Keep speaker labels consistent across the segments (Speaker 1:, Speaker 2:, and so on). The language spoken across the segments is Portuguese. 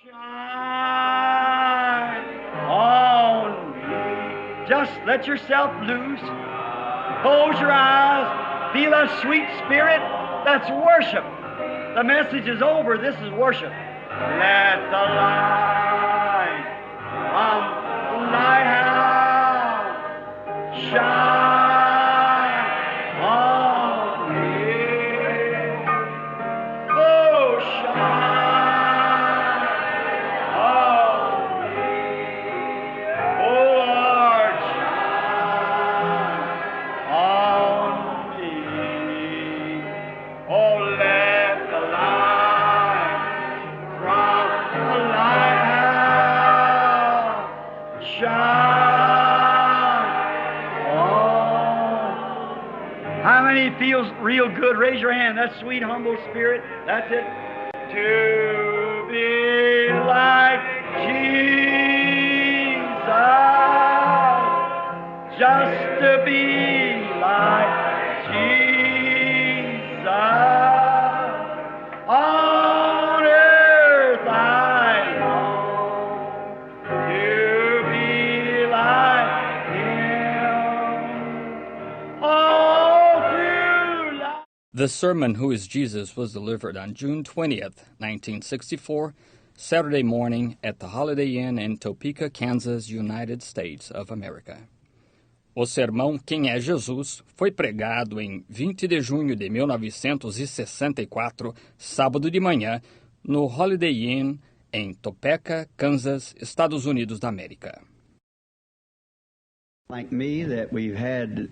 Speaker 1: Shine on me. Just let yourself loose. Close your eyes. Feel a sweet spirit. That's worship. The message is over. This is worship. Let the light from the lighthouse shine on me. Oh, shine on me. Oh, Lord, shine on me. Oh, let the light from the lighthouse shine on. How many feels real good? Raise your hand. That sweet, humble spirit. That's it. To be like Jesus. Just to be like Jesus. On earth I long to be like Him. All through life.
Speaker 2: The sermon Who is Jesus was delivered on June 20th, 1964, Saturday morning at the Holiday Inn in Topeka, Kansas, United States of America. O sermão Quem é Jesus foi pregado em 20 de junho de 1964, sábado de manhã, no Holiday Inn em Topeka, Kansas, Estados Unidos da América.
Speaker 3: Like me, that we've had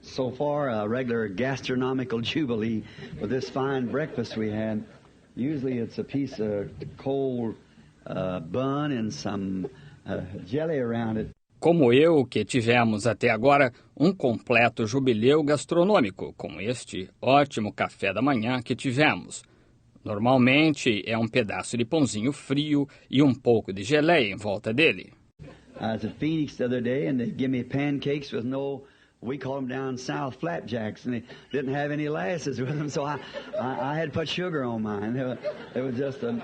Speaker 3: so far a regular gastronomical jubilee with this fine breakfast we had. Usually it's a piece of cold bun and some jelly around it.
Speaker 2: Como eu, que tivemos até agora um completo jubileu gastronômico, com este ótimo café da manhã que tivemos. Normalmente é um pedaço de pãozinho frio e um pouco de geleia em volta dele.
Speaker 3: I was at Phoenix the other day and they give me pancakes with no, we call them down south, flapjacks, and they didn't have any lasses with them, so I had to put sugar on mine. It was just a...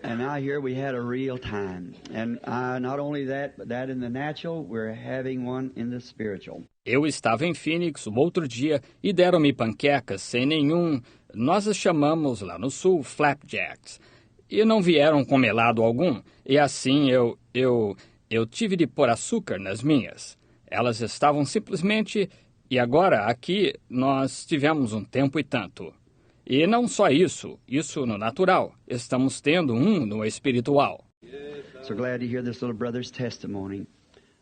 Speaker 3: And now here we had a real time. And not only that, but that in the natural, we're having one in the spiritual.
Speaker 2: Eu estava em Phoenix o outro dia e deram-me panquecas sem nenhum, nós as chamamos lá no sul, flapjacks. E não vieram com melado algum, e assim eu tive de pôr açúcar nas minhas. Elas estavam simplesmente... E agora, aqui, nós tivemos um tempo e tanto. E não só isso no natural, estamos tendo no espiritual.
Speaker 3: So glad to hear this little brother's testimony.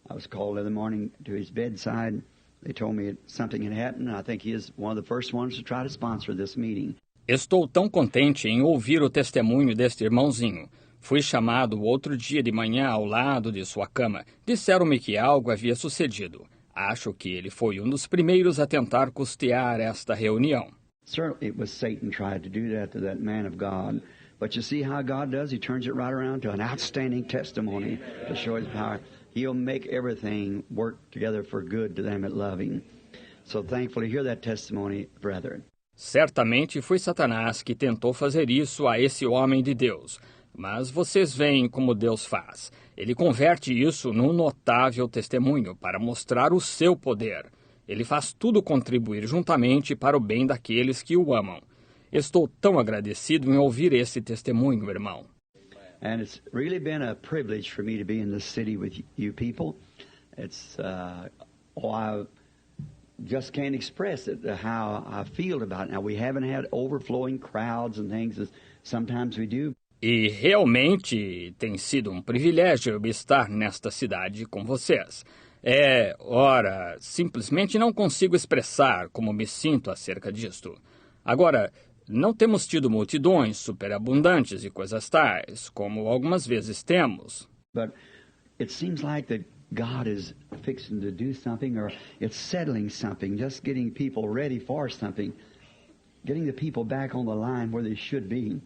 Speaker 3: I was called the other morning to his bedside. They told me something had happened, and I think he is one of the first ones to try to sponsor this meeting.
Speaker 2: Estou tão contente em ouvir o testemunho deste irmãozinho. Fui chamado outro dia de manhã ao lado de sua cama. Disseram-me que algo havia sucedido. Acho que ele foi um dos primeiros a tentar custear esta reunião.
Speaker 3: Certainly it was Satan tried to do that to that man of God. But you see how God does? He turns it right around to an outstanding testimony to show His power. He'll make everything work together for good to them that love Him. So thankful to hear that testimony, brethren.
Speaker 2: Certamente foi Satanás que tentou fazer isso a esse homem de Deus. Mas vocês veem como Deus faz. Ele converte isso num notável testemunho para mostrar o seu poder. Ele faz tudo contribuir juntamente para o bem daqueles que o amam. Estou tão agradecido em ouvir esse testemunho, irmão.
Speaker 3: And it's really been a privilege for me to be in this city with you people. It's I just can't express it, how I feel about it. Now, we haven't had overflowing crowds and things as sometimes we do.
Speaker 2: E realmente tem sido um privilégio estar nesta cidade com vocês. Simplesmente não consigo expressar como me sinto acerca disto. Agora, não temos tido multidões superabundantes e coisas tais, como algumas vezes temos.
Speaker 3: But it seems like that God is fixing to do something, or it's settling something, just getting people ready for something, getting the people back on the line where they should be.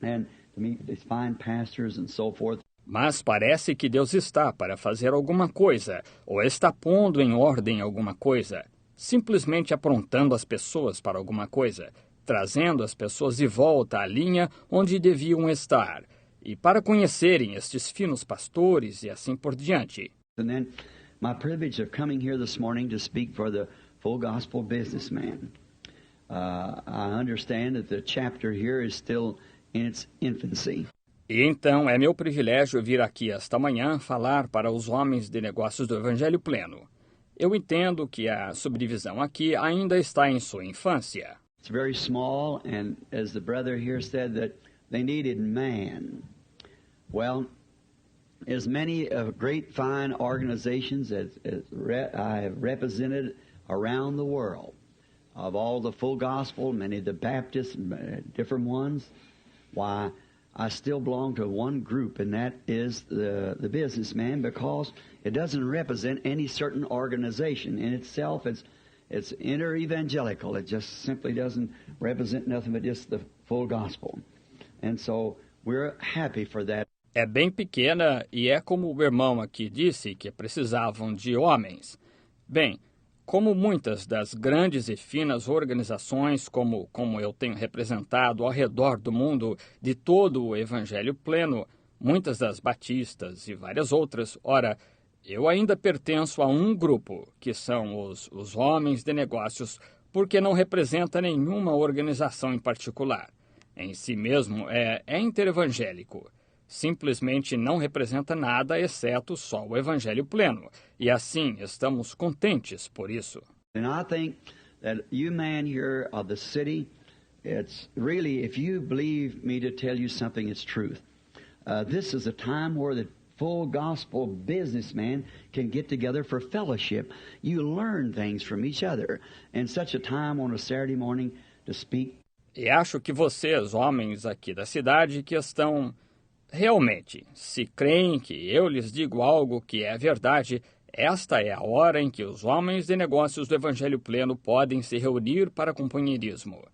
Speaker 3: And to meet these fine pastors and so forth.
Speaker 2: Mas parece que Deus está para fazer alguma coisa, ou está pondo em ordem alguma coisa, simplesmente aprontando as pessoas para alguma coisa, trazendo as pessoas de volta à linha onde deviam estar. e para conhecerem estes finos pastores e assim por diante.
Speaker 3: And then my privilege of coming here this morning to speak for the Full Gospel Businessman. I understand that the chapter here is still in its infancy.
Speaker 2: E então é meu privilégio vir aqui esta manhã falar para os homens de negócios do Evangelho Pleno. Eu entendo que a subdivisão aqui ainda está em sua infância.
Speaker 3: It's very small, and as the brother here said, that they needed man. Well, as many great fine organizations as I have represented around the world, of all the Full Gospel, many of the Baptists, different ones, why, I still belong to one group, and that is the businessman, because it doesn't represent any certain organization. In itself, it's inter-evangelical. It just simply doesn't represent nothing but just the full gospel. And so we're happy for that.
Speaker 2: É bem pequena e é como o irmão aqui disse que precisavam de homens. Bem, como muitas das grandes e finas organizações, como eu tenho representado ao redor do mundo de todo o Evangelho Pleno, muitas das batistas e várias outras, ora, eu ainda pertenço a um grupo, que são os homens de negócios, porque não representa nenhuma organização em particular. Em si mesmo é interevangélico. Simplesmente não representa nada exceto só o Evangelho Pleno. E assim, estamos contentes por isso.
Speaker 3: And I think that you man here of the city, it's really, if you believe me to tell you something, it's truth. This is a time where the full gospel businessman can get together for fellowship. You learn things from each other. And such a time on a Saturday morning to speak.
Speaker 2: E acho que vocês, homens aqui da cidade, que estão realmente, se creem que eu lhes digo algo que é verdade, esta é a hora em que os homens de negócios do Evangelho Pleno podem se reunir para companheirismo.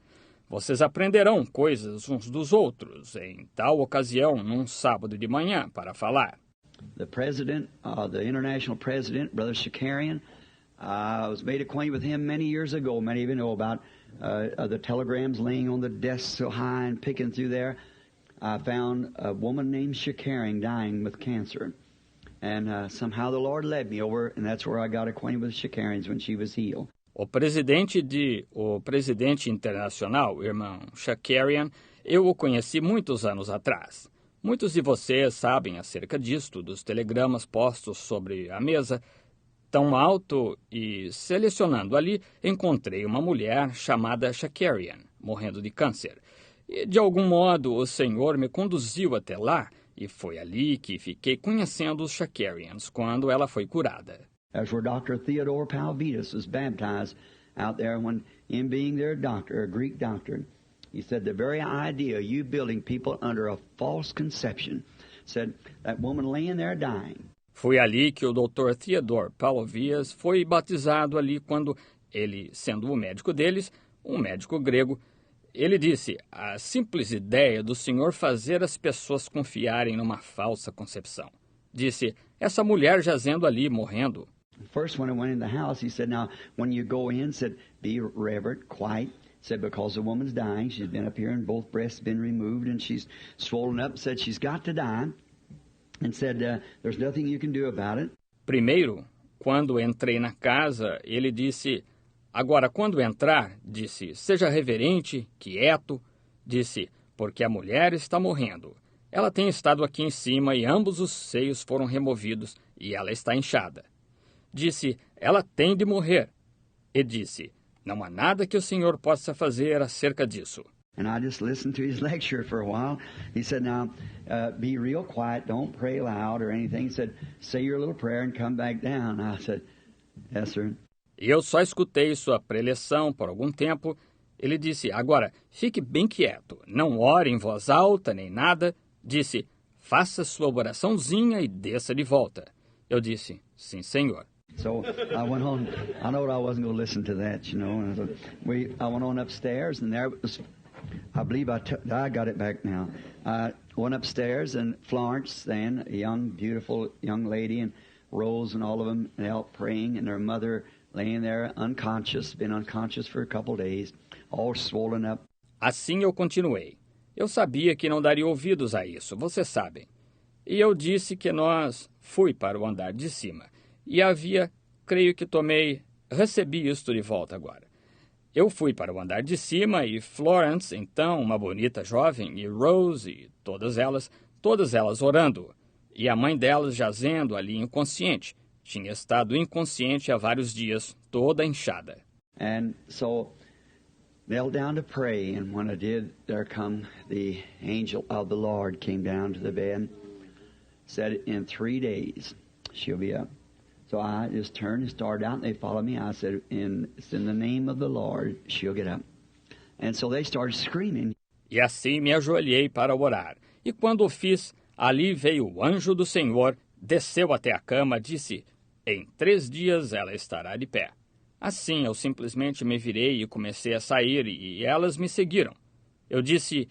Speaker 2: Vocês aprenderão coisas uns dos outros em tal ocasião, num sábado de manhã, para falar.
Speaker 3: The president, the international president, Brother Shakarian, I was made acquainted with him many years ago. Many of you know about the telegrams laying on the desk so high and picking through there. I found a woman named Shakarian dying with cancer. And somehow the Lord led me over, and that's where I got acquainted with Shakarians when she was healed.
Speaker 2: O presidente internacional, irmão Shakarian, eu o conheci muitos anos atrás. Muitos de vocês sabem acerca disto, dos telegramas postos sobre a mesa, tão alto, e selecionando ali, encontrei uma mulher chamada Shakarian, morrendo de câncer. E, de algum modo, o Senhor me conduziu até lá, e foi ali que fiquei conhecendo os Shakarians quando ela foi curada.
Speaker 3: That's where Dr. Theodore Palvitas was baptized out there when, him being their doctor, a Greek doctor, he said the very idea of you building people under a false conception, said that woman laying there dying.
Speaker 2: Foi ali que o Dr. Theodore Palvitas foi batizado ali quando ele, sendo o médico deles, um médico grego, ele disse, a simples ideia do Senhor fazer as pessoas confiarem numa falsa concepção. Disse, essa mulher jazendo ali, morrendo.
Speaker 3: First, when I went in the house, he said, now, when you go in, said, be reverent, quiet. Said, because the woman's dying, she's been up here and both breasts been removed and she's swollen up. Said, she's got to die. And said, there's nothing you can do about it.
Speaker 2: Primeiro, quando entrei na casa, ele disse, agora, quando entrar, disse, seja reverente, quieto. Disse, porque a mulher está morrendo. Ela tem estado aqui em cima e ambos os seios foram removidos e ela está inchada. Disse, ela tem de morrer. E disse, não há nada que o Senhor possa fazer acerca disso.
Speaker 3: And I just listened to his lecture for a while. He said, now, be real quiet, don't pray loud or anything. He said, say your little prayer and come back down. I said, yes, sir.
Speaker 2: E eu só escutei sua preleção por algum tempo. Ele disse, agora, fique bem quieto, não ore em voz alta nem nada. Disse, faça sua oraçãozinha e desça de volta. Eu disse, sim, senhor.
Speaker 3: So I went on. I know I wasn't going to listen to that, you know. And so I went on upstairs, and there was, I believe I got it back now. I went upstairs, and Florence, then, a young, beautiful young lady, and Rose and all of them knelt praying, and their mother laying there unconscious, been unconscious for a couple of days, all swollen up.
Speaker 2: Assim eu continuei. Eu sabia que não daria ouvidos a isso, vocês sabem. E eu disse que fui para o andar de cima. E creio que recebi isto de volta agora. Eu fui para o andar de cima e Florence, então, uma bonita jovem, e Rose, e todas elas orando. E a mãe delas jazendo ali inconsciente. Tinha estado inconsciente há vários dias, toda inchada.
Speaker 3: And so, knelt down to pray, and when I did, there come the angel of the Lord came down to the bed, said in 3 days she'll be up. So I just turned and started out, and they followed me. I said, it's in the name of the Lord, she'll get up. And so they started screaming.
Speaker 2: E assim me ajoelhei para orar. E quando o fiz, ali veio o anjo do Senhor, desceu até a cama, disse, em 3 dias ela estará de pé. Assim eu simplesmente me virei e comecei a sair, e elas me seguiram. Eu disse,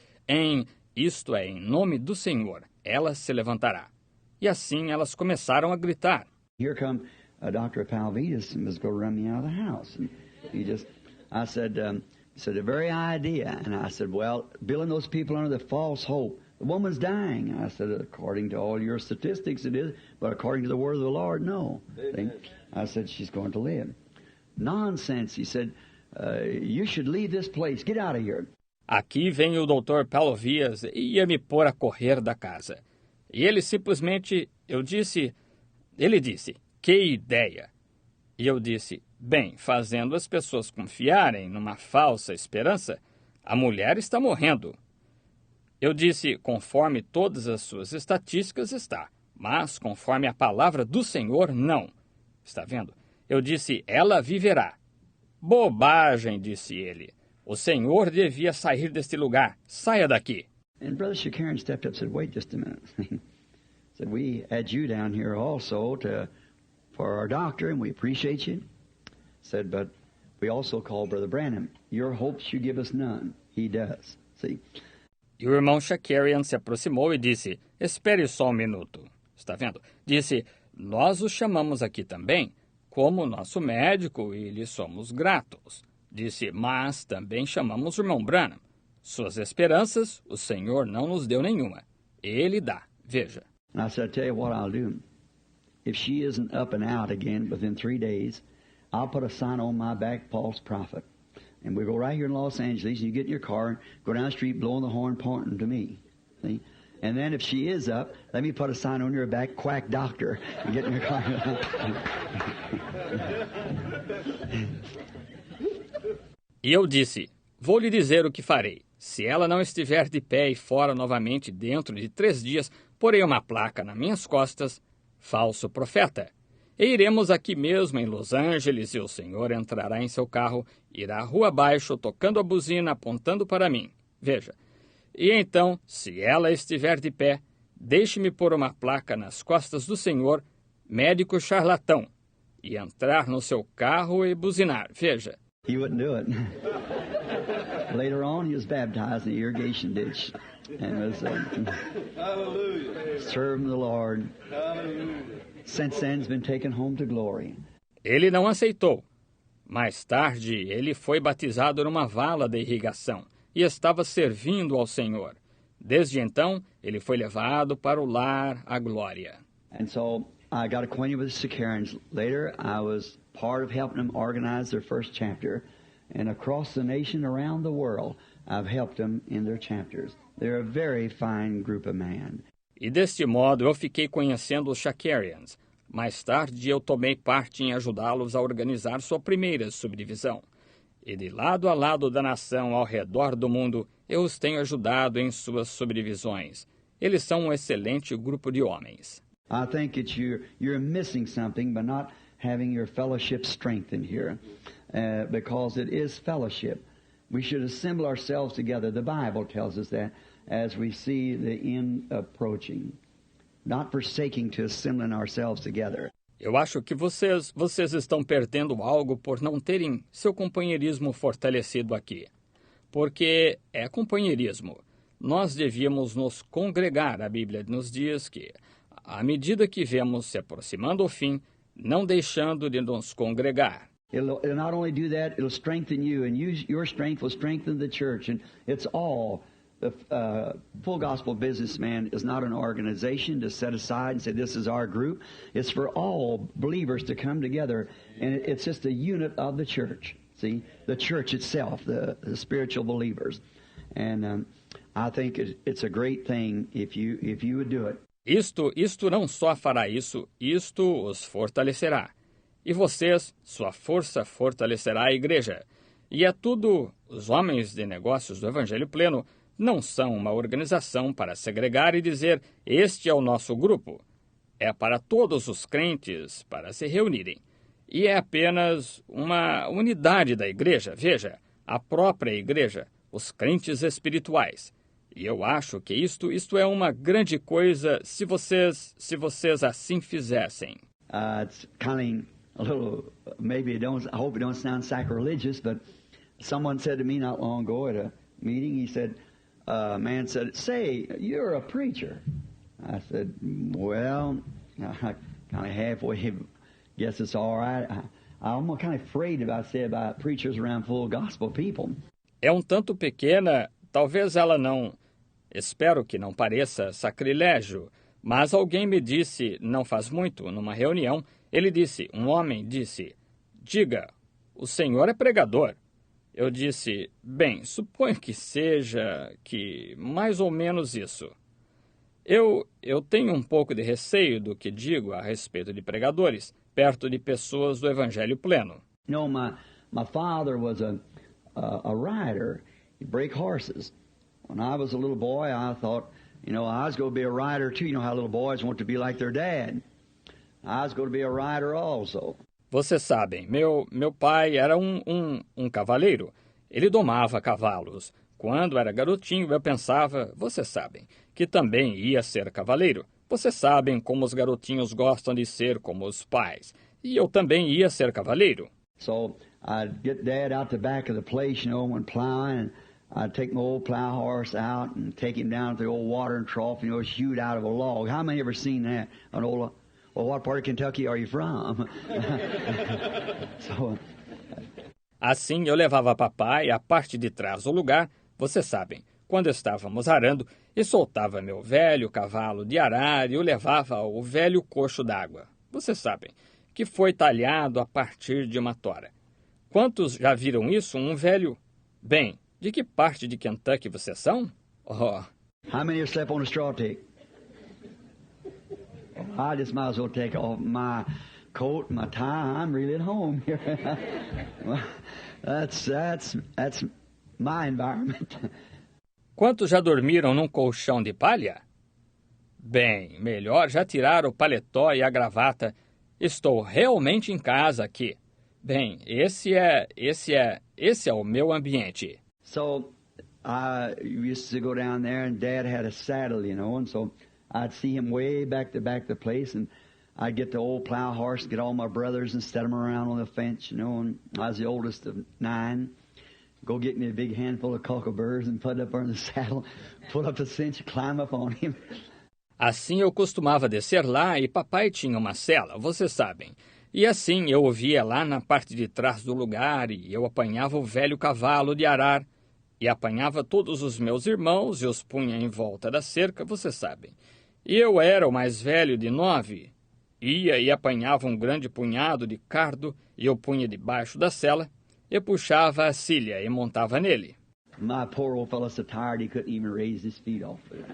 Speaker 2: isto é, em nome do Senhor, ela se levantará. E assim elas começaram a gritar.
Speaker 3: Here come Dr. Palvitas and was going to run me out of the house. And I said, the very idea. And I said, well, billing those people under the false hope. The woman's dying. I said, according to all your statistics it is, but according to the word of the Lord, no. I said, she's going to live. Nonsense. He said, you should leave this place. Get out of here.
Speaker 2: Aqui vem o Dr. Palvias e ia me pôr a correr da casa. E ele simplesmente, ele disse, que ideia! E eu disse, bem, fazendo as pessoas confiarem numa falsa esperança, a mulher está morrendo. Eu disse, conforme todas as suas estatísticas está, mas conforme a palavra do Senhor, não. Está vendo? Eu disse, ela viverá. Bobagem, disse ele. O Senhor devia sair deste lugar. Saia daqui.
Speaker 3: And Brother Shakarian stepped up and said, wait just a minute. Said, we had you down here also for our doctor, and we appreciate you. Said, but we also called Brother Branham. Your hopes you give us none. He does. See?
Speaker 2: E o irmão Shakarian se aproximou e disse, espere só um minuto. Está vendo? Disse, nós o chamamos aqui também como nosso médico e lhe somos gratos. Disse, mas também chamamos o irmão Branham. Suas esperanças, o Senhor não nos deu nenhuma. Ele dá. Veja.
Speaker 3: And I said, I'll tell you what I'll do. If she isn't up and out again within 3 days, I'll put a sign on my back, false prophet. And we'll go right here in Los Angeles, and you get in your car and go down the street blowing the horn, pointing to me. See? And then if she is up, let me put a sign on your back, quack doctor, and get in your car.
Speaker 2: E eu disse, vou lhe dizer o que farei. Se ela não estiver de pé e fora novamente dentro de 3 dias, porei uma placa nas minhas costas, falso profeta. E iremos aqui mesmo em Los Angeles e o Senhor entrará em seu carro, irá rua abaixo, tocando a buzina, apontando para mim. Veja. E então, se ela estiver de pé, deixe-me pôr uma placa nas costas do Senhor, médico charlatão, e entrar no seu carro e buzinar. Veja.
Speaker 3: He wouldn't do it. Later on, he was baptized in the irrigation ditch and was serving the Lord. Since then, he's been taken home to glory.
Speaker 2: Ele não aceitou. Mais tarde, ele foi batizado numa vala de irrigação e estava servindo ao Senhor. Desde então, ele foi levado para o lar, a glória.
Speaker 3: And so I got acquainted with the Shakarians. Later, I was part of helping them organize their first chapter. And across the nation, around the world, I've helped them in their chapters. They're a very fine group of men.
Speaker 2: E deste modo eu fiquei conhecendo os Shakarians. Mais tarde eu tomei parte em ajudá-los a organizar sua primeira subdivisão. E de lado a lado da nação ao redor do mundo, eu os tenho ajudado em suas subdivisões. Eles são um excelente grupo de homens.
Speaker 3: I think that you're missing something by not having your fellowship strengthened here, because it is fellowship. We should assemble ourselves together. The Bible tells us that as we see the end approaching, not forsaking to assembling ourselves together.
Speaker 2: Eu acho que vocês estão perdendo algo por não terem seu companheirismo fortalecido aqui. Porque é companheirismo. Nós devíamos nos congregar. A Bíblia nos diz que, à medida que vemos se aproximando ao fim, não deixando de nos congregar.
Speaker 3: It'll not only do that, it'll strengthen you, and your strength will strengthen the church. And it's all the Full Gospel Businessman is not an organization to set aside and say, this is our group. It's for all believers to come together, and it's just a unit of the church. See, the church itself, the spiritual believers. And I think it's a great thing if you would do it.
Speaker 2: Isto não só fará isso, isto os fortalecerá. E vocês, sua força fortalecerá a igreja. E é tudo, os homens de negócios do Evangelho Pleno não são uma organização para segregar e dizer, este é o nosso grupo. É para todos os crentes para se reunirem. E é apenas uma unidade da igreja, veja, a própria igreja, os crentes espirituais. E eu acho que isto é uma grande coisa se vocês assim fizessem.
Speaker 3: It's kind of a little, maybe I hope it don't sound sacrilegious, but someone said to me not long ago at a meeting, he said, a man said, say, you're a preacher. I said, well, I kind of halfway guess it's all right. I'm kind of afraid about preachers around full gospel people.
Speaker 2: É um tanto pequena, talvez ela não... Espero que não pareça sacrilégio, mas alguém me disse, não faz muito, numa reunião, um homem disse, diga, o senhor é pregador. Eu disse, bem, suponho que seja, que mais ou menos isso. Eu tenho um pouco de receio do que digo a respeito de pregadores, perto de pessoas do Evangelho Pleno.
Speaker 3: You know, my father was a rider. He'd break horses. When I was a little boy, I thought, I was going to be a rider too. You know how little boys want to be like their dad. I was going to be a rider also.
Speaker 2: Vocês sabem, meu pai era um cavaleiro. Ele domava cavalos. Quando era garotinho, eu pensava, vocês sabem, que também ia ser cavaleiro. Vocês sabem como os garotinhos gostam de ser como os pais. E eu também ia ser cavaleiro.
Speaker 3: So I'd get Dad out the back of the place, when plowing, and I'd take my old plow horse out and take him down to the old watering trough, shoot out of a log. How many ever seen that? An old, well, what part of Kentucky are you from?
Speaker 2: Assim eu levava papai à parte de trás do lugar, vocês sabem, quando estávamos arando, e soltava meu velho cavalo de arar e o levava ao velho coxo d'água. Vocês sabem, que foi talhado a partir de uma tora. Quantos já viram isso? Um velho... Bem, de que parte de Kentucky vocês são? Oh.
Speaker 3: How many have slept on a straw tick? I just might as well take off my coat and my tie. I'm really at home here. That's my environment.
Speaker 2: Quantos já dormiram num colchão de palha? Bem, melhor já tirar o paletó e a gravata. Estou realmente em casa aqui. Bem, esse é o meu ambiente.
Speaker 3: So, I used to go down there and Dad had a saddle, and so I'd see him way back of the place, and I'd get the old plow horse, get all my brothers and set them around on the fence, and I was the oldest of 9. Go get me a big handful of cockleburrs and put it up on the saddle, pull up the cinch, climb up on him.
Speaker 2: Assim eu costumava descer lá e papai tinha uma sela, vocês sabem. E assim eu o via lá na parte de trás do lugar e eu apanhava o velho cavalo de arar e apanhava todos os meus irmãos e os punha em volta da cerca, vocês sabem. E eu era o mais velho de 9. Ia e apanhava um grande punhado de cardo e eu punha debaixo da sela e puxava a cilha e montava nele.
Speaker 3: My poor old fellow so tired he couldn't even raise his feet off it.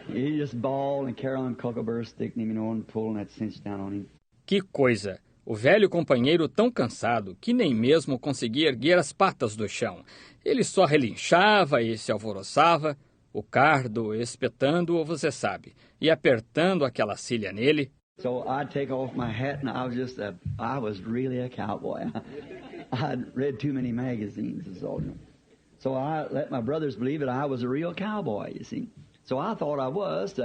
Speaker 3: He just bawled and carried on cockleburr sticking him, and pulling that cinch down on him.
Speaker 2: Que coisa! O velho companheiro tão cansado que nem mesmo conseguia erguer as patas do chão. Ele só relinchava e se alvoroçava, o cardo espetando-o, você sabe, e apertando aquela cilha nele.
Speaker 3: So I'd take off my hat and I was really a cowboy. I'd read too many magazines, is all. So I let my brothers believe that I was a real cowboy, you see. So I thought I was.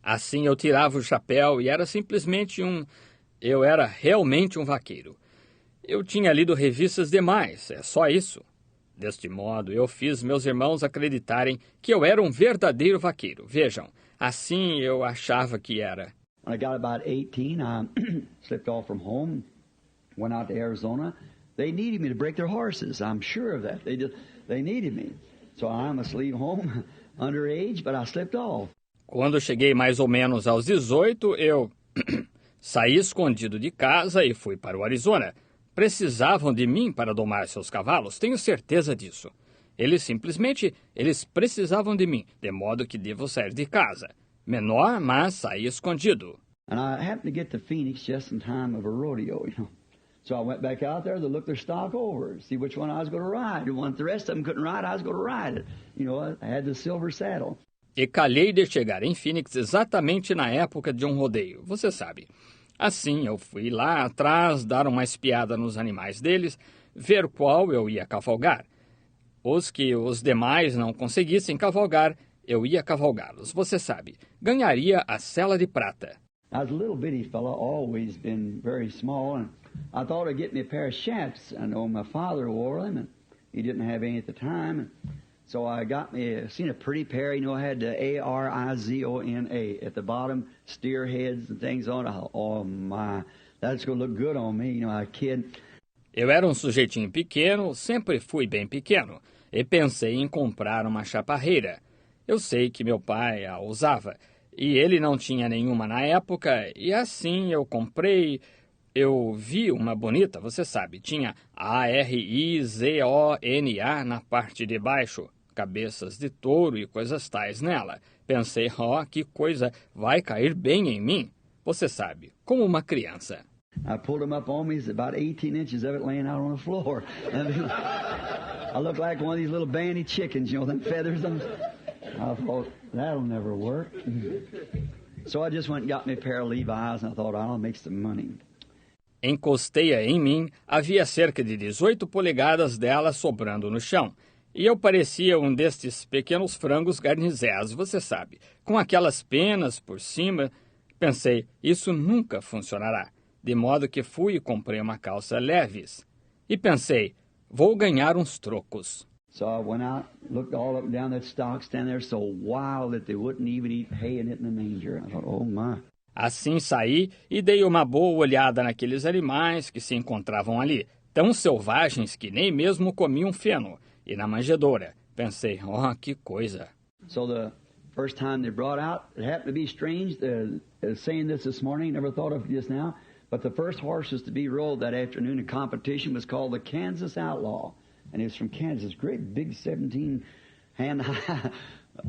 Speaker 2: Assim eu tirava o chapéu e era simplesmente eu era realmente um vaqueiro. Eu tinha lido revistas demais, é só isso. Deste modo, eu fiz meus irmãos acreditarem que eu era um verdadeiro vaqueiro. Vejam, assim eu achava que era.
Speaker 3: When I got about 18, I slipped off from home, went out to Arizona. They needed me to break their horses. I'm sure of that. They needed me. So I must leave home underage, but I slipped off.
Speaker 2: Quando cheguei mais ou menos aos 18, eu saí escondido de casa e fui para o Arizona. Precisavam de mim para domar seus cavalos, tenho certeza disso. Eles precisavam de mim, de modo que devo sair de casa. Menor, mas saí escondido.
Speaker 3: And I happened to get to Phoenix just in time of a rodeo, So I went back out there to look their stock over, see which one I was going to ride. And once the rest of them couldn't ride, I was going to ride it. I had the silver saddle.
Speaker 2: E calhei de chegar em Phoenix exatamente na época de um rodeio, você sabe. Assim, eu fui lá atrás dar uma espiada nos animais deles, ver qual eu ia cavalgar. Os que os demais não conseguissem cavalgar, eu ia cavalgá-los, você sabe. Ganharia a sela de prata.
Speaker 3: I was a little bitty fella, always been very small, and I thought I'd get me a pair of chaps. I know my father wore them, and he didn't have any at the time. And so I seen a pretty pair, I had the Arizona at the bottom, steer heads and things on it. Oh my, that's going to look good on me, a kid.
Speaker 2: Eu era um sujeitinho pequeno, sempre fui bem pequeno, e pensei em comprar uma chaparreira. Eu sei que meu pai a usava, e ele não tinha nenhuma na época, e assim eu comprei. Eu vi uma bonita, você sabe, tinha Arizona na parte de baixo, cabeças de touro e coisas tais nela. Pensei, que coisa, vai cair bem em mim. Você sabe, como uma criança.
Speaker 3: I pulled them up on me, about 18 inches of it laying out on the floor. I looked like one of these little banty chickens, them feathers. I thought, that'll never work. So I just went and got me a pair of Levi's, and I thought, I'll make some money.
Speaker 2: Encostei-a em mim, havia cerca de 18 polegadas dela sobrando no chão. E eu parecia um destes pequenos frangos garnizés, você sabe, com aquelas penas por cima. Pensei, isso nunca funcionará. De modo que fui e comprei uma calça Levi's. E pensei, vou ganhar uns trocos.
Speaker 3: So I went out, looked all up and down that stock, standing there so wild that they wouldn't even eat hay in it in the manger. I thought, oh my.
Speaker 2: Assim saí e dei uma boa olhada naqueles animais que se encontravam ali, tão selvagens que nem mesmo comiam feno, e na manjedoura. Pensei, que coisa.
Speaker 3: So the first time they brought out, it happened to be strange, saying this morning, never thought of it just now, but the first horse was to be rode that afternoon in competition was called the Kansas Outlaw. And he was from Kansas, great big 17-hand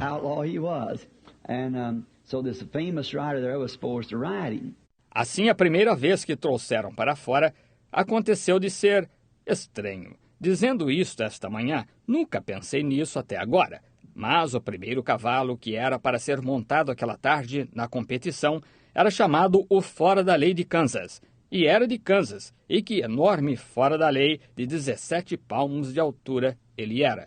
Speaker 3: outlaw he was. And so this famous rider there was supposed to ride him.
Speaker 2: Assim, a primeira vez que trouxeram para fora, aconteceu de ser estranho. Dizendo isto esta manhã, nunca pensei nisso até agora. Mas o primeiro cavalo que era para ser montado aquela tarde na competição era chamado o Fora da Lei de Kansas. E era de Kansas, e que enorme fora da lei de 17 palmos de altura ele era.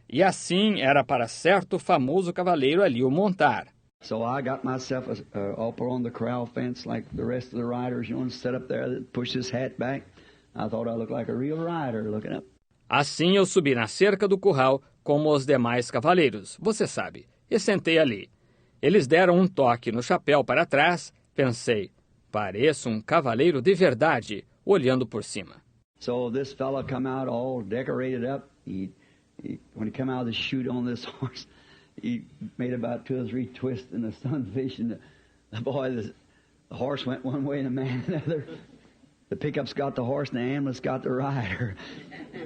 Speaker 2: E assim era para certo famoso cavaleiro ali o montar.
Speaker 3: So I got myself up on the corral fence like the rest of the riders, and set up there, pushed his hat back. I thought I looked like a real rider looking up.
Speaker 2: Assim eu subi na cerca do curral como os demais cavaleiros, você sabe, e sentei ali. Eles deram um toque no chapéu para trás, pensei, pareço um cavaleiro de verdade, olhando por cima.
Speaker 3: So this fella come out all decorated up. When he come out of the chute on this horse, he made about 2 or 3 twists in the sunfish, and the horse went one way and the man another. The pickup's got the horse and the ambulance got the rider.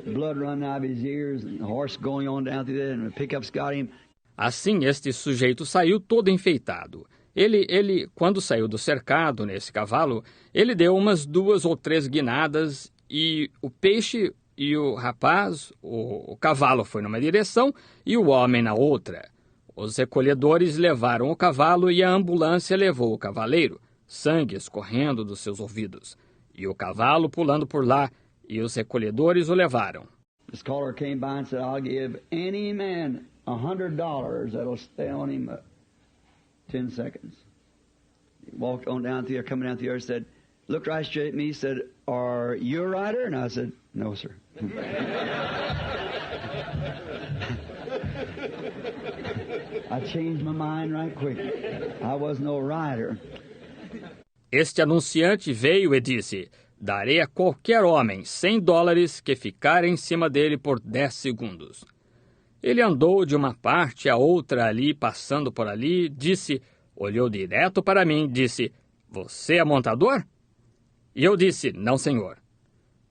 Speaker 3: Blood running out of his ears, and the horse going on down through there, and the pickup's got him.
Speaker 2: Assim este sujeito saiu todo enfeitado. Ele, quando saiu do cercado nesse cavalo, ele deu umas 2 ou 3 guinadas e o peixe e o rapaz, o cavalo foi numa direção e o homem na outra. Os recolhedores levaram o cavalo e a ambulância levou o cavaleiro, sangue escorrendo dos seus ouvidos. E o cavalo pulando por lá, e os recolhedores o levaram.
Speaker 3: This caller came by and said, I'll give any man $100 that'll stay on him 10 seconds. He walked on down through there, coming down through there, said, looked right straight at me, said, are you a rider? And I said, no, sir. I changed my mind right quick. I was no rider.
Speaker 2: Este anunciante veio e disse, darei a qualquer homem $100 que ficar em cima dele por 10 segundos. Ele andou de uma parte a outra ali, passando por ali, disse, olhou direto para mim, disse, você é montador? E eu disse, não, senhor.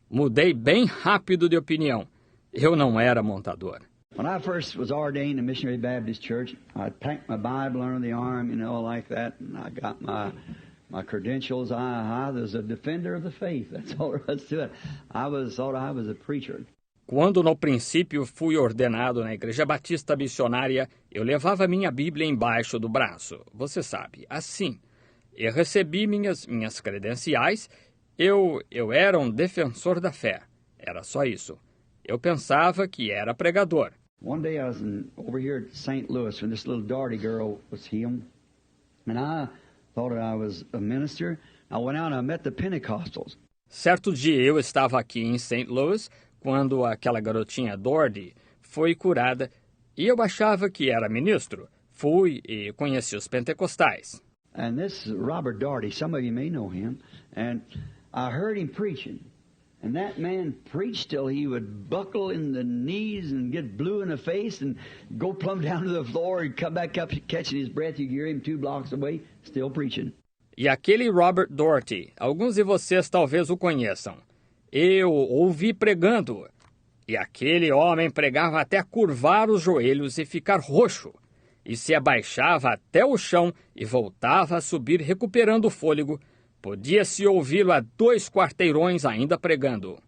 Speaker 2: Mudei bem rápido de opinião. Eu não era montador.
Speaker 3: When I first was ordained in Missionary Baptist Church, I packed my Bible under the arm, like that, and I got my credentials. I was a defender of the faith. That's all there was to it. Thought I was a preacher.
Speaker 2: Quando no princípio fui ordenado na Igreja Batista Missionária, eu levava minha Bíblia embaixo do braço. Você sabe, assim. Eu recebi minhas credenciais. Eu era um defensor da fé. Era só isso. Eu pensava que era pregador.
Speaker 3: One day I was over here at St. Louis when this little Doherty girl was healed. And I thought I was a minister. I went out and I met the Pentecostals.
Speaker 2: Certo dia eu estava aqui em St. Louis quando aquela garotinha Doherty foi curada e eu achava que era ministro. Fui e conheci os pentecostais.
Speaker 3: And this Robert Doherty, some of you may know him, and I heard him preaching. And that man preached till he would buckle in the knees and get blue in the face and go plumb down to the floor and come back up catching his breath. You hear him 2 blocks away, still preaching.
Speaker 2: E aquele Robert Doherty, alguns de vocês talvez o conheçam. Eu ouvi pregando. E aquele homem pregava até curvar os joelhos e ficar roxo. E se abaixava até o chão e voltava a subir recuperando o fôlego. Podia-se ouvi-lo a 2 quarteirões ainda pregando.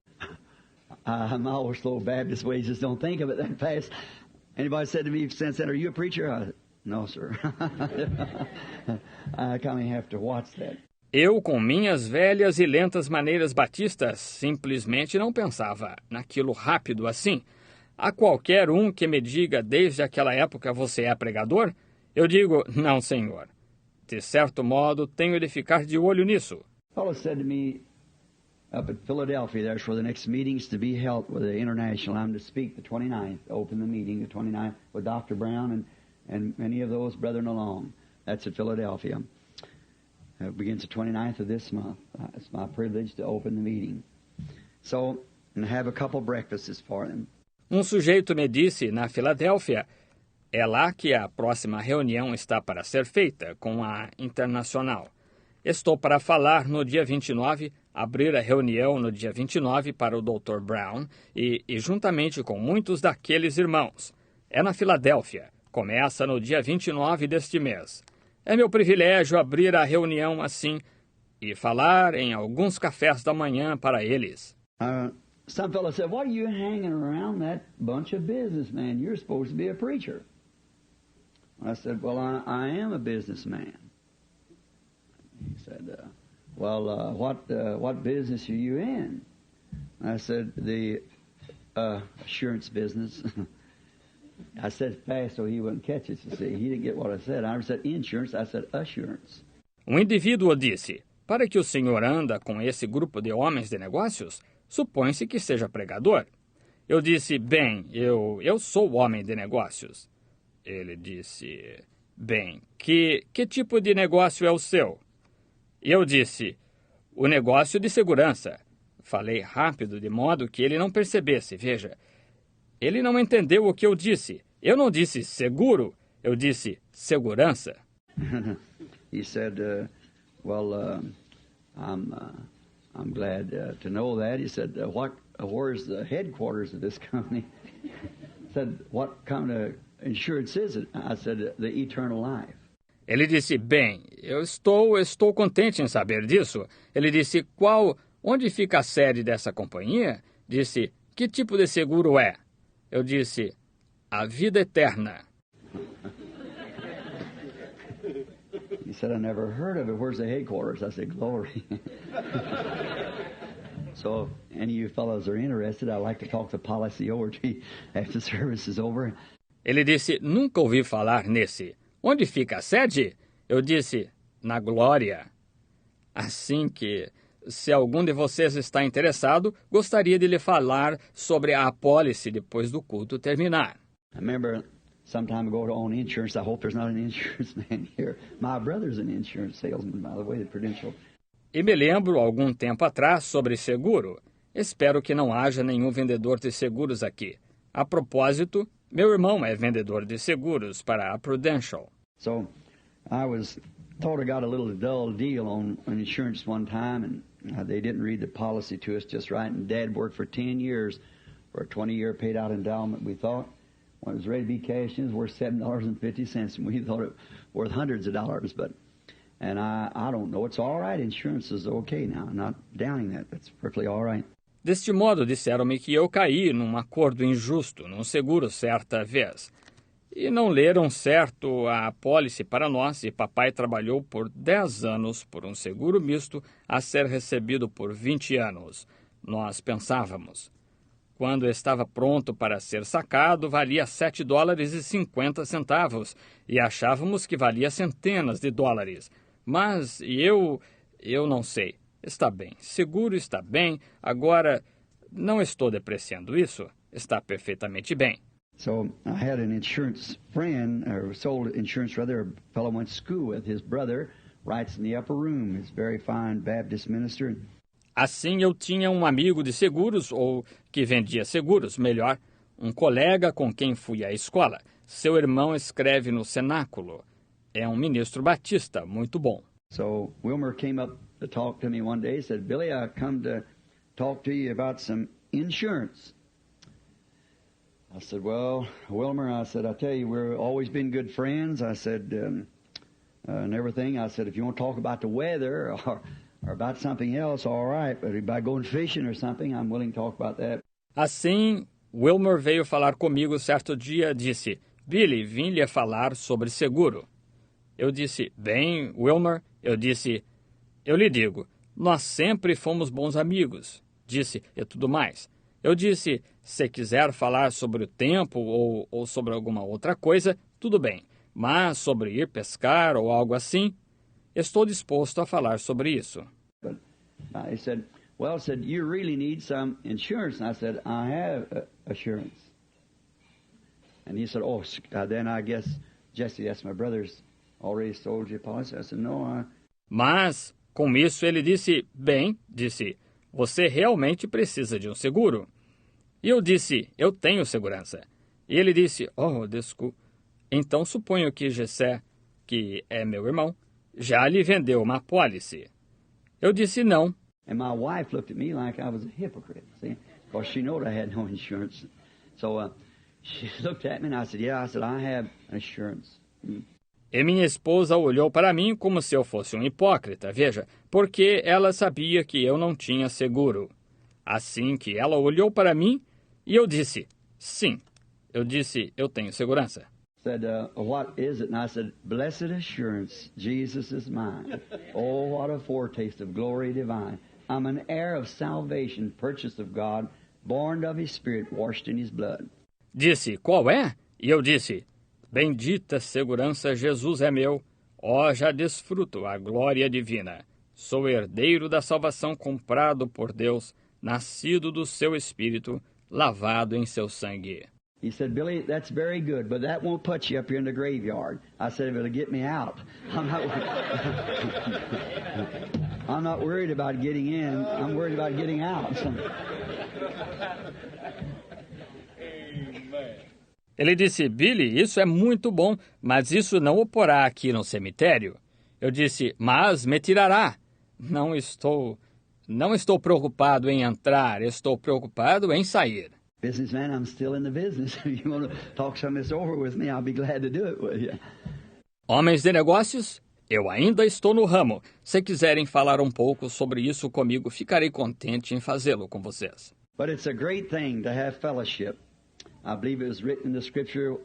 Speaker 3: I'm always slow Baptist ways, just don't think of it that fast. Anybody said to me since then, are you a preacher? No, sir. I kind of have to watch that.
Speaker 2: Eu, com minhas velhas e lentas maneiras batistas, simplesmente não pensava naquilo rápido assim. A qualquer um que me diga desde aquela época você é pregador, eu digo, não, senhor. De certo modo, tenho de ficar de olho nisso.
Speaker 3: A fellow said to me up at Philadelphia, there's for the next meetings to be held with the International. I'm to speak the 29th, open the meeting, the 29th, with Dr. Brown and many of those brethren along. That's at Philadelphia. It begins the 29th of this month. It's my privilege to open the meeting. So, and have a couple breakfasts for them.
Speaker 2: Um sujeito me disse, na Filadélfia, é lá que a próxima reunião está para ser feita, com a Internacional. Estou para falar no dia 29, abrir a reunião no dia 29 para o Dr. Brown e juntamente com muitos daqueles irmãos. É na Filadélfia. Começa no dia 29 deste mês. É meu privilégio abrir a reunião assim e falar em alguns cafés da manhã para eles.
Speaker 3: Some fellow said, "What are you hanging around that bunch of businessmen? You're supposed to be a preacher." I said, "Well, I am a businessman." He said, what business are you in?" I said, "The assurance business." I said fast so he wouldn't catch it, you see. He didn't get what I said. I said insurance, I said assurance.
Speaker 2: Um indivíduo disse, para que o senhor anda com esse grupo de homens de negócios, supõe-se que seja pregador. Eu disse, bem, eu sou homem de negócios. Ele disse, bem, que tipo de negócio é o seu? E eu disse, o negócio de segurança. Falei rápido de modo que ele não percebesse, veja. Ele não entendeu o que eu disse. Eu não disse seguro, eu disse segurança.
Speaker 3: He said, I'm glad to know that. He said, where's the headquarters of this company? He said, what kind of insurance is it? I said, the eternal life.
Speaker 2: Ele disse, bem, eu estou contente em saber disso. Ele disse, onde fica a sede dessa companhia? Disse, que tipo de seguro é? Eu disse, a vida eterna.
Speaker 3: He said, I never heard of it. Where's the headquarters? I said, glory. So, if any of you fellows are interested, I'd like to talk the policy over to you after the service is over.
Speaker 2: Ele disse, nunca ouvi falar nesse. Onde fica a sede? Eu disse, na glória. Assim que, se algum de vocês está interessado, gostaria de lhe falar sobre a apólice depois do culto terminar.
Speaker 3: I remember some time ago to own insurance. I hope there's not an insurance man here. My brother's an insurance salesman, by the way, the Prudential.
Speaker 2: E me lembro, algum tempo atrás, sobre seguro. Espero que não haja nenhum vendedor de seguros aqui. A propósito, Meu irmão é vendedor de seguros para a Prudential.
Speaker 3: So thought I got a little dull deal on insurance one time, and they didn't read the policy to us just right. And Dad worked for 10 years for a 20-year paid-out endowment. We thought when it was ready to be cashed in, it was worth $7.50, and we thought it worth hundreds of dollars. And I don't know. It's all right. Insurance is okay now. I'm not downing that. That's perfectly all right.
Speaker 2: Deste modo, disseram-me que eu caí num acordo injusto, num seguro certa vez. E não leram certo a apólice para nós, e papai trabalhou por 10 anos por um seguro misto a ser recebido por 20 anos. Nós pensávamos. Quando estava pronto para ser sacado, valia $7,50 e achávamos que valia centenas de dólares. Mas eu não sei. Está bem, seguro está bem, agora não estou depreciando isso, está perfeitamente bem.
Speaker 3: So I had an insurance friend, or sold insurance rather, a fellow I went to school with. His brother writes in the upper room. He's a very fine Baptist minister.
Speaker 2: Assim eu tinha um amigo de seguros, ou que vendia seguros, melhor, um colega com quem fui à escola. Seu irmão escreve no cenáculo. É um ministro batista, muito bom.
Speaker 3: So Wilmer came up to talk to me one day. He said, Billy, I come to talk to you about some insurance. I said, well, Wilmer, I said, I tell you, we've always been good friends. I said, and everything. I said, if you want to talk about the weather or about something else, all right. But about going fishing or something, I'm willing to talk about that.
Speaker 2: Assim, Wilmer veio falar comigo certo dia, disse, Billy, vim lhe falar sobre seguro. Eu disse, bem, Wilmer, eu lhe digo, nós sempre fomos bons amigos. Disse, e tudo mais. Eu disse, se quiser falar sobre o tempo ou sobre alguma outra coisa, tudo bem. Mas sobre ir pescar ou algo assim, estou disposto a falar sobre isso.
Speaker 3: But he said, well, you really need some insurance. And I said, I have assurance. And he said, oh, then I guess, Jesse, that's my brother's already sold you a policy. I said, no,
Speaker 2: Mas, com isso, ele disse, você realmente precisa de um seguro. E eu disse, eu tenho segurança. E ele disse, oh, desculpa. Então suponho que Jessé, que é meu irmão, já lhe vendeu uma apólice. Eu disse não.
Speaker 3: And my wife looked at me like I was a hypocrite, see? Because she knew I had no insurance. So she looked at me and I said, yeah, I have insurance.
Speaker 2: E minha esposa olhou para mim como se eu fosse um hipócrita, veja, porque ela sabia que eu não tinha seguro. Assim que ela olhou para mim, e eu disse, sim. Eu disse, eu tenho segurança.
Speaker 3: Said, what is it? And I said, blessed assurance, Jesus is mine. Oh, what a foretaste of glory divine. I'm an heir of salvation, purchased of God, born of His Spirit, washed in His blood.
Speaker 2: Disse, qual é? E eu disse, bendita segurança, Jesus é meu. Ó, já desfruto a glória divina. Sou herdeiro da salvação, comprado por Deus, nascido do seu Espírito, lavado em seu sangue.
Speaker 3: He said, Billy, that's very good, but that won't put you up here in the graveyard. I said, it'll get me out. I'm not worried about getting in. I'm worried about getting out.
Speaker 2: Ele disse, Billy, isso é muito bom, mas isso não o porá aqui no cemitério. Eu disse, mas me tirará. Não estou preocupado em entrar, estou preocupado em sair.
Speaker 3: Businessman, I'm still in the business. If you want to talk some of this over with me, I'll be glad to do it with you.
Speaker 2: Homens de negócios, eu ainda estou no ramo. Se quiserem falar um pouco sobre isso comigo, ficarei contente em fazê-lo com vocês.
Speaker 3: But it's a great thing to have fellowship. I believe it was written in the Scripture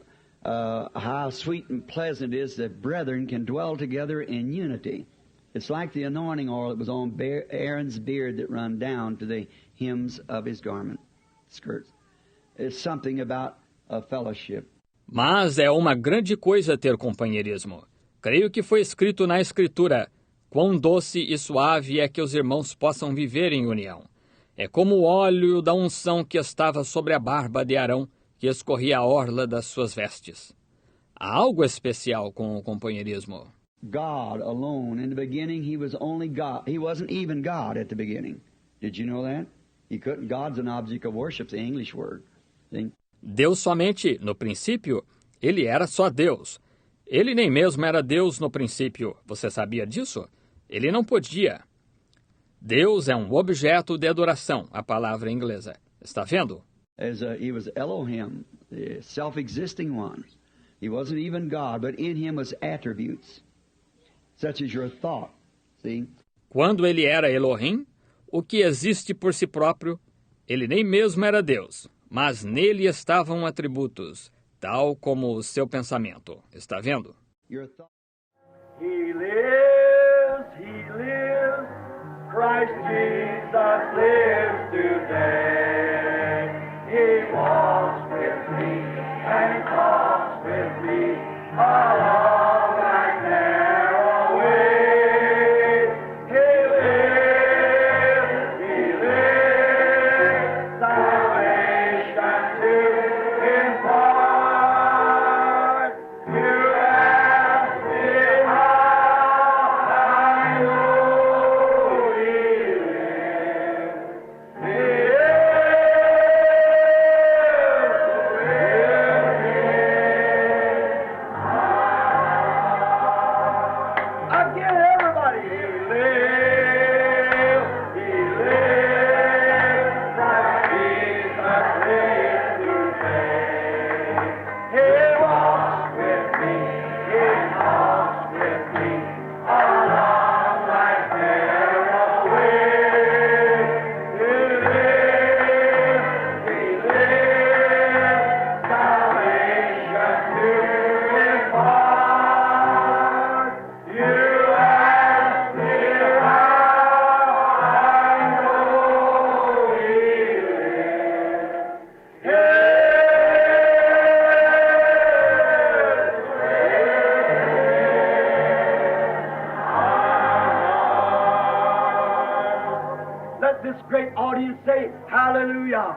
Speaker 3: how sweet and pleasant it is that brethren can dwell together in unity. It's like the anointing oil that was on Aaron's beard that run down to the hems of his garment skirts. It's something about a fellowship.
Speaker 2: Mas é uma grande coisa ter companheirismo. Creio que foi escrito na Escritura, quão doce e suave é que os irmãos possam viver em união. É como o óleo da unção que estava sobre a barba de Arão, que escorria a orla das suas vestes. Há algo especial com o companheirismo.
Speaker 3: God alone. In the beginning, He was only God. He wasn't even God at the beginning. Did you know that? He couldn't. God's an object of worship, the English word. See?
Speaker 2: Deus somente, no princípio, ele era só Deus. Ele nem mesmo era Deus no princípio. Você sabia disso? Ele não podia. Deus é um objeto de adoração, a palavra inglesa. Está vendo?
Speaker 3: He was Elohim, the self-existing one. He wasn't even God, but in him was attributes, such as your thought. See?
Speaker 2: Quando ele era Elohim, o que existe por si próprio, ele nem mesmo era Deus, mas nele estavam atributos, tal como o seu pensamento. Está vendo?
Speaker 3: Your thought.
Speaker 1: He lives, Christ Jesus lives today. He walks with me and talks with me along that narrow way. He lives, salvation to impart. You ask me how I know He lives. He again, everybody. He lives, Christ Jesus lives today. He walks with me, He talks with me along that narrow way. He lives, salvation to impart. You ask me how I know He lives. Let this great audience say, Hallelujah.